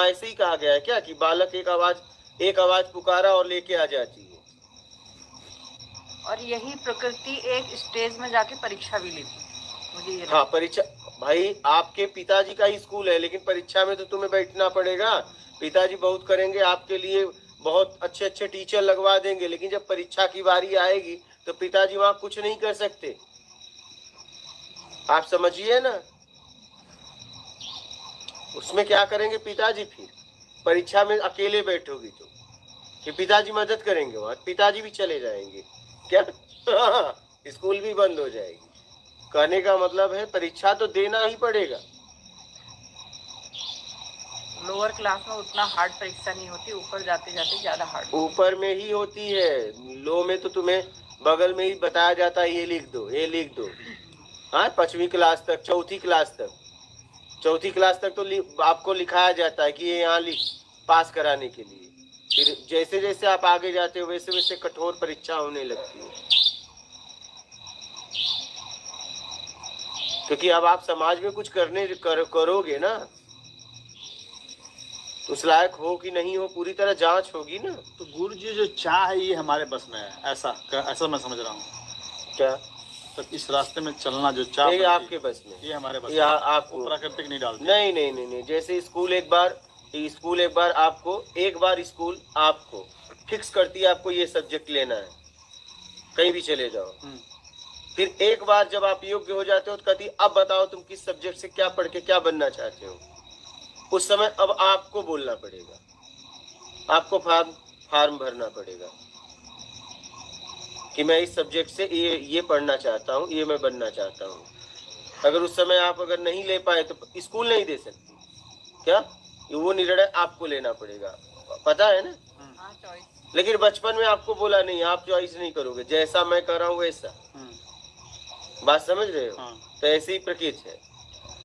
ऐसे ही कहा गया है क्या कि बालक एक आवाज पुकारा और लेके आ जाती है। और यही प्रकृति एक स्टेज में जाके परीक्षा भी लेती है, मुझे ये हाँ परीक्षा, भाई आपके पिताजी का ही स्कूल है, लेकिन परीक्षा में तो तुम्हें बैठना पड़ेगा। पिताजी बहुत करेंगे आपके लिए, बहुत अच्छे अच्छे टीचर लगवा देंगे, लेकिन जब परीक्षा की बारी आएगी तो पिताजी वहां कुछ नहीं कर सकते। आप समझिए ना, उसमें क्या करेंगे पिताजी? फिर परीक्षा में अकेले बैठोगी तो कि पिताजी मदद करेंगे? वहां पिताजी भी चले जाएंगे क्या? स्कूल भी बंद हो जाएगी। कहने का मतलब है परीक्षा तो देना ही पड़ेगा। लोअर क्लास में उतना हार्ड परीक्षा नहीं होती, ऊपर जाते जाते ज्यादा हार्ड। ऊपर में ही होती है, लो में तो तुम्हें बगल में ही बताया जाता है ये लिख दो, ये लिख दो। हाँ 5वीं क्लास तक, चौथी क्लास तक तो आपको लिखाया जाता है कि ये यहाँ लिख, पास कराने के लिए। फिर जैसे जैसे आप आगे जाते हो वैसे वैसे कठोर परीक्षा होने लगती है, क्योंकि अब आप समाज में कुछ करोगे ना, उस लायक हो कि नहीं हो पूरी तरह जांच होगी ना। तो गुरु जी जो चाह है ये हमारे बस में है, ऐसा मैं समझ रहा हूँ। क्या? तो इस रास्ते में चलना जो चाह ये आपके बस में, ये हमारे बस में, आपको प्राकृतिक नहीं डालते। नहीं। जैसे स्कूल एक बार आपको स्कूल आपको फिक्स करती है, आपको ये सब्जेक्ट लेना है, कहीं भी चले जाओ। फिर एक बार जब आप योग्य हो जाते हो तो कहती अब बताओ तुम किस सब्जेक्ट से क्या पढ़ के क्या बनना चाहते हो। उस समय अब आपको बोलना पड़ेगा, आपको फार्म भरना पड़ेगा कि मैं इस सब्जेक्ट से ये पढ़ना चाहता हूँ, ये मैं बनना चाहता हूँ। अगर उस समय आप अगर नहीं ले पाए तो स्कूल नहीं दे सकती क्या? वो निर्णय आपको लेना पड़ेगा, पता है ना। लेकिन बचपन में आपको बोला नहीं, आप चॉइस नहीं करोगे, जैसा मैं कर रहा हूँ वैसा। बात समझ रहे हो? तो ऐसी ही प्रकृति है।